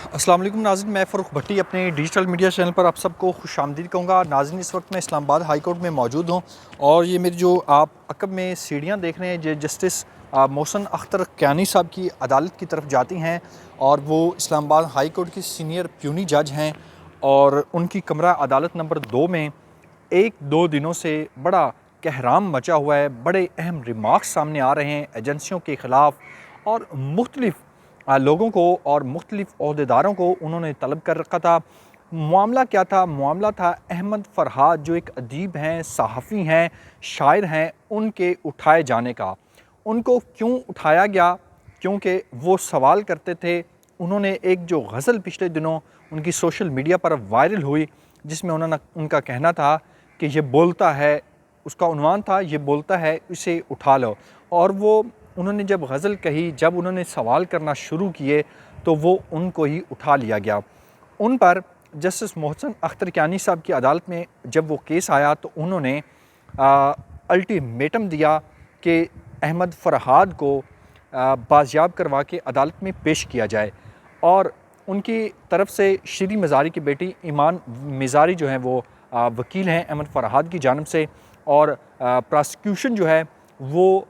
अस्सलाम वालेकुम नाज़रीन, मैं फ़रूख भट्टी अपने डिजिटल मीडिया चैनल पर आप सबको खुशामदीद कहूँगा। नाज़रीन, इस वक्त मैं इस्लामाबाद हाई कोर्ट में मौजूद हूँ और ये मेरी जो आप अक़ब में सीढ़ियाँ देख रहे हैं ये जस्टिस मोहसिन अख्तर कियानी साहब की अदालत की तरफ जाती हैं और वो इस्लामाबाद हाई कोर्ट की सीनियर प्यूनी जज हैं और उनकी कमरा अदालत नंबर 2 में 1-2 दिनों से बड़ा कहराम मचा हुआ है। बड़े अहम रिमार्क्स सामने आ रहे हैं एजेंसियों के ख़िलाफ़ और मुख्तलिफ़ लोगों को और मुख्तलिफ़ ओहदेदारों को उन्होंने तलब कर रखा था। मामला क्या था? मामला था अहमद फ़रहाद जो एक अदीब हैं, सहाफ़ी हैं, शायर हैं, उनके उठाए जाने का। उनको क्यों उठाया गया? क्योंकि वो सवाल करते थे। उन्होंने एक जो गज़ल पिछले दिनों उनकी सोशल मीडिया पर वायरल हुई जिसमें उनका कहना था कि ये बोलता है, उसका उन्वान था ये बोलता है इसे उठा लो। और वो उन्होंने जब गज़ल कही, जब उन्होंने सवाल करना शुरू किए तो वो उनको ही उठा लिया गया। उन पर जस्टिस मोहसिन अख्तर कियानी साहब की अदालत में जब वो केस आया तो उन्होंने अल्टीमेटम दिया कि अहमद फ़रहाद को बाजियाब करवा के अदालत में पेश किया जाए। और उनकी तरफ से श्री मज़ारी की बेटी ईमान मिज़ारी जो हैं वो वकील हैं अहमद फ़रहाद की जानिब से, और प्रोसिक्यूशन जो है वो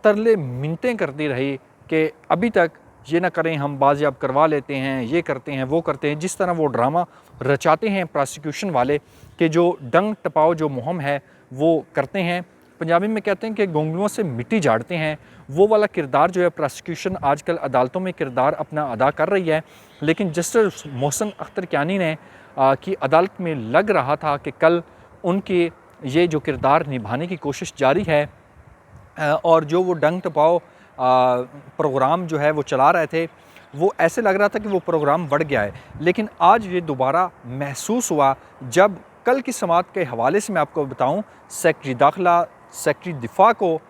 तरले मिन्नतें करती रही कि अभी तक ये ना करें, हम बाजियाब करवा लेते हैं, ये करते हैं, वो करते हैं। जिस तरह वो ड्रामा रचाते हैं प्रोसिक्यूशन वाले कि जो डंग टपाओ जो मुहिम है वो करते हैं। पंजाबी में कहते हैं कि गोंगलुओं से मिट्टी झाड़ते हैं। वो वाला किरदार जो है प्रोसिक्यूशन आजकल अदालतों में किरदार अपना अदा कर रही है। लेकिन जस्टिस मोहसिन अख्तर कियानी ने की अदालत में लग रहा था कि कल उनके ये जो किरदार निभाने की कोशिश जारी है और जो वो डंग टपाओ प्रोग्राम जो है वो चला रहे थे, वो ऐसे लग रहा था कि वो प्रोग्राम बढ़ गया है। लेकिन आज ये दोबारा महसूस हुआ जब कल की समाअत के हवाले से मैं आपको बताऊं, सेक्रेटरी दाखिला, सेक्रेटरी दिफा को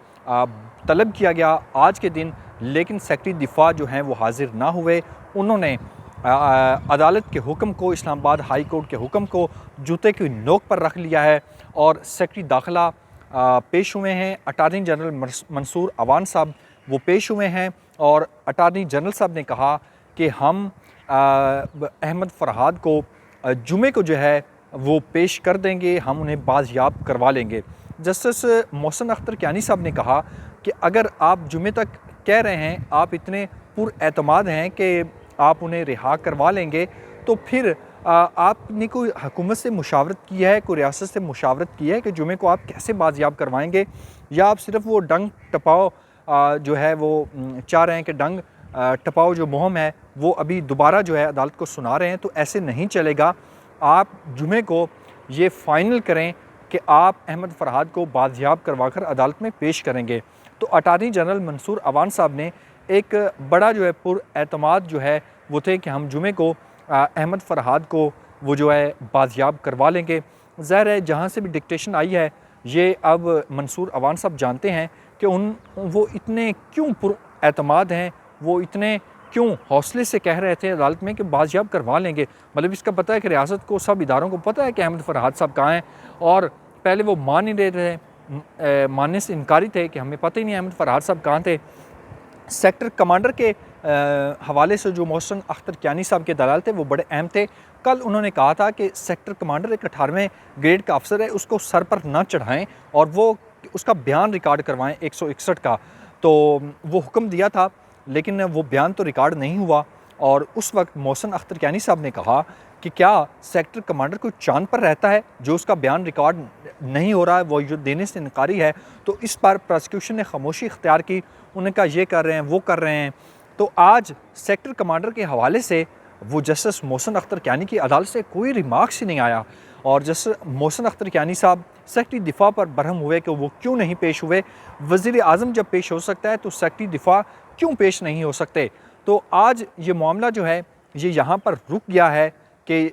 तलब किया गया आज के दिन, लेकिन सेक्रेटरी दिफा जो हैं वो हाजिर ना हुए। उन्होंने अदालत के हुक्म को, इस्लामाबाद हाई कोर्ट के हुक्म को जूते की नोक पर रख लिया है और सेक्रेटरी दाखिला पेश हुए हैं। अटार्नी जनरल मंसूर अवान साहब वो पेश हुए हैं और अटार्नी जनरल साहब ने कहा कि हम अहमद फ़रहाद को जुमे को जो है वो पेश कर देंगे, हम उन्हें बाजियाब करवा लेंगे। जस्टिस मोहसिन अख्तर कियानी साहब ने कहा कि अगर आप जुमे तक कह रहे हैं, आप इतने पुरएतमाद हैं कि आप उन्हें रिहा करवा लेंगे, तो फिर आपने कोई हुकूमत से मुशावरत की है, कोई रियासत से मुशावरत की है कि जुमे को आप कैसे बाजियाब करवाएंगे, या आप सिर्फ वो डंग टपाओ जो है वो चाह रहे हैं कि डंग टपाओ जो मुहिम है वो अभी दोबारा जो है अदालत को सुना रहे हैं? तो ऐसे नहीं चलेगा। आप जुमे को ये फ़ाइनल करें कि आप अहमद फ़रहाद को बाजियाब करवा कर अदालत में पेश करेंगे। तो अटार्नी जनरल मंसूर अवान साहब ने एक बड़ा जो है पुरएतमाद जो है वो थे कि हम जुमे को अहमद फ़रहाद को वो जो है बाजियाब करवा लेंगे। ज़ाहिर है जहाँ से भी डिक्टेशन आई है ये अब मंसूर अवान साहब जानते हैं कि वो इतने क्यों पुरएतमाद हैं, वो इतने क्यों हौसले से कह रहे थे अदालत में कि बाजियाब करवा लेंगे। मतलब इसका पता है कि रियासत को, सब इदारों को पता है कि अहमद फ़रहाद साहब कहाँ हैं, और पहले वो मान नहीं रहे थे, मानने से इनकारी थे कि हमें पता ही नहीं अहमद फ़रहाद साहब कहाँ थे। सेक्टर कमांडर के हवाले से जो मोहसिन अख्तर कियानी साहब के दलाल थे वो बड़े अहम थे। कल उन्होंने कहा था कि सेक्टर कमांडर एक 18वें ग्रेड का अफसर है, उसको सर पर ना चढ़ाएं और वो उसका बयान रिकॉर्ड करवाएं 161 का। तो वो हुक्म दिया था लेकिन वो बयान तो रिकॉर्ड नहीं हुआ। और उस वक्त मोहसिन अख्तर कियानी साहब ने कहा कि क्या सेक्टर कमांडर कोई चांद पर रहता है जो उसका बयान रिकॉर्ड नहीं हो रहा है, वो जो देने से इनकारी है। तो इस पर प्रोसिक्यूशन ने खामोशी इख्तियार की, उन्होंने कहा ये कर रहे हैं, वो कर रहे हैं। तो आज सेक्टर कमांडर के हवाले से वो जस्टिस मोहसिन अख्तर कियानी की अदालत से कोई रिमार्क्स ही नहीं आया। और जस्टिस मोहसिन अख्तर कियानी साहब सेक्रेटरी दिफा पर बरहम हुए कि वो क्यों नहीं पेश हुए। वज़ीर आज़म जब पेश हो सकता है तो सेक्रेटरी दिफा क्यों पेश नहीं हो सकते। तो आज ये मामला जो है ये यहाँ पर रुक गया है कि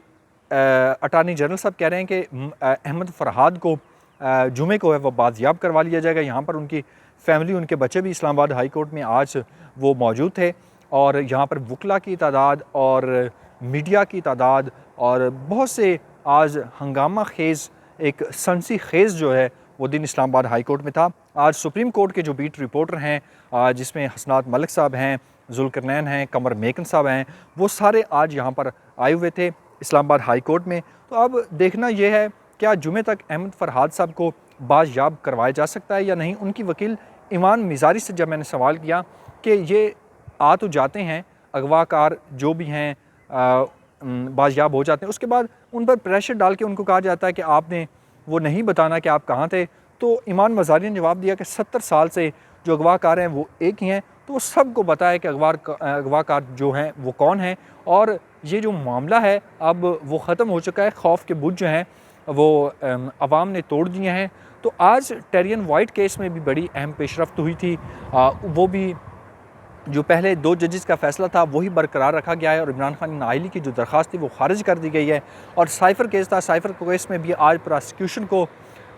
अटार्नी जनरल साहब कह रहे हैं कि अहमद फ़रहाद को जुमे को है वो बाजियाब करवा लिया जाएगा। यहाँ पर उनकी फैमिली, उनके बच्चे भी इस्लामाबाद हाई कोर्ट में आज वो मौजूद थे और यहाँ पर वकला की तादाद और मीडिया की तादाद और बहुत से आज हंगामा खेज़, एक सनसी खेज़ जो है वो दिन इस्लामाबाद हाई कोर्ट में था। आज सुप्रीम कोर्ट के जो बीट रिपोर्टर हैं जिसमें हसनात मलिक साहब हैं जुल्करनैन हैं, कमर मेकन साहब हैं, वो सारे आज यहाँ पर आए हुए थे इस्लामाबाद हाई कोर्ट में। तो अब देखना यह है क्या जुमे तक अहमद फरहाद साहब को बाजियाब करवाया जा सकता है या नहीं। उनकी वकील ईमान मिज़ारी से जब मैंने सवाल किया कि ये आ तो जाते हैं, अगवाकार जो भी हैं बाजियाब हो जाते हैं, उसके बाद उन पर प्रेशर डाल के उनको कहा जाता है कि आपने वो नहीं बताना कि आप कहाँ थे। तो ईमान मिज़ारी ने जवाब दिया कि 70 साल से जो अगवाकार हैं वो एक ही हैं, तो वो सबको पता है कि अगवाकार जो हैं वो कौन हैं। और ये जो मामला है अब वो ख़त्म हो चुका है, खौफ के बुर्ज जो हैं वो अवाम ने तोड़ दिए हैं। तो आज टेरियन वाइट केस में भी बड़ी अहम पेशरफ्त हुई थी, वो भी जो पहले 2 जजेस का फ़ैसला था वही बरकरार रखा गया है और इमरान खान नाअहली की जो दरख्वास्त थी वो खारिज कर दी गई है। और साइफ़र केस था, साइफ़र केस में भी आज प्रोसिक्यूशन को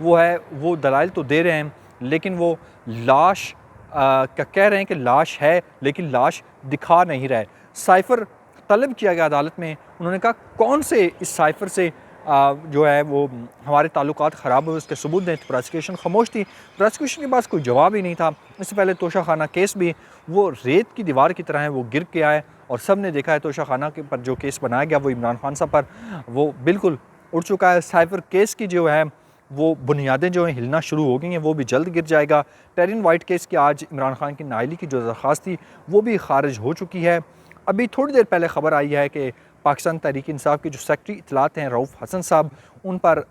वो है वो दलाइल तो दे रहे हैं, लेकिन वो लाश का कह रहे हैं कि लाश है लेकिन लाश दिखा नहीं रहा है। साइफ़र तलब किया गया अदालत में, उन्होंने कहा कौन से इस साइफ़र से जो है वो हमारे ताल्लुकात ख़राब हुए उसके सबूत दें। तो प्रोसिक्यूशन खामोश थी, प्रोसिक्यूशन के पास कोई जवाब ही नहीं था। इससे पहले तोशा खाना केस भी वो रेत की दीवार की तरह है, वो गिर के आया और सब ने देखा है तोशा खाना के पर जो केस बनाया गया वो इमरान खान साहब पर वो बिल्कुल उड़ चुका है। साइफ़र केस की जो है वो बुनियादें जो हैं हिलना शुरू हो गई हैं, वो भी जल्द गिर जाएगा। टेरियन वाइट केस की आज इमरान खान की नाअहली की जो दरख्वास्त थी वो भी खारिज हो चुकी है। अभी थोड़ी देर पहले ख़बर आई है कि पाकिस्तान तहरीक इंसाफ के जो सेक्रेटरी इत्तलात हैं रऊफ़ हसन साहब, उन पर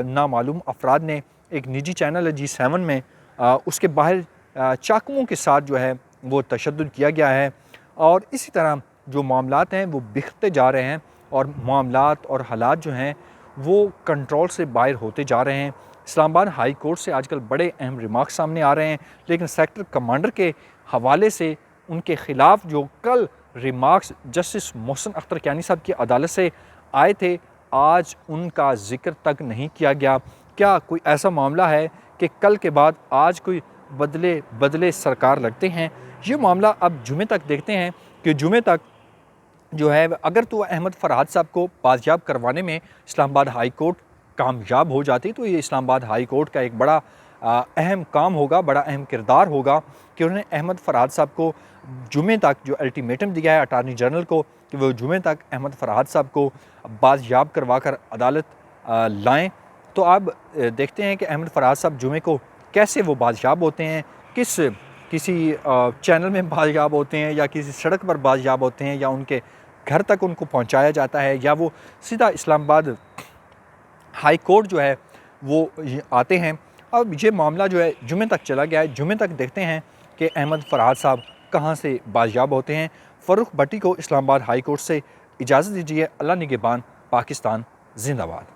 नामालूम अफराद ने एक निजी चैनल है G7 में उसके बाहर चाकुओं के साथ जो है वो तशद्दुद किया गया है। और इसी तरह जो मामलात हैं वो बिखरते जा रहे हैं और मामलात और हालात जो हैं वो कंट्रोल से बाहर होते जा रहे हैं। इस्लामाबाद हाई कोर्ट से आजकल बड़े अहम रिमार्क्स सामने आ रहे हैं, लेकिन सेक्टर कमांडर के हवाले से उनके ख़िलाफ़ जो कल रिमार्क्स जस्टिस मोहसिन अख्तर कियानी साहब की अदालत से आए थे, आज उनका ज़िक्र तक नहीं किया गया। क्या कोई ऐसा मामला है कि कल के बाद आज कोई बदले बदले सरकार लगते हैं? ये मामला अब जुमे तक देखते हैं कि जुमे तक जो है अगर तो अहमद फरहाद साहब को बाजियाब करवाने में इस्लामाबाद हाई कोर्ट कामयाब हो जाती तो ये इस्लामाबाद हाई कोर्ट का एक बड़ा अहम काम होगा, बड़ा अहम किरदार होगा कि उन्होंने अहमद फरहाद साहब को जुमे तक जो अल्टीमेटम दिया है अटारनी जनरल को कि वो जुमे तक अहमद फरहाद साहब को बाजियाब करवा कर अदालत लाएँ। तो अब देखते हैं कि अहमद फरहाद साहब जुमे को कैसे वो बाजियाब होते हैं, किसी चैनल में बाजियाब होते हैं या किसी सड़क पर बाजियाब होते हैं या उनके घर तक उनको पहुंचाया जाता है या वो सीधा इस्लामाबाद हाई कोर्ट जो है वो आते हैं। अब ये मामला जो है जुमे तक चला गया है, जुमे तक देखते हैं कि अहमद फरहाद साहब कहाँ से बाजियाब होते हैं। फ़र्रुख भट्टी को इस्लामाबाद हाई कोर्ट से इजाज़त दीजिए। अल्लाह निगहबान। पाकिस्तान जिंदाबाद।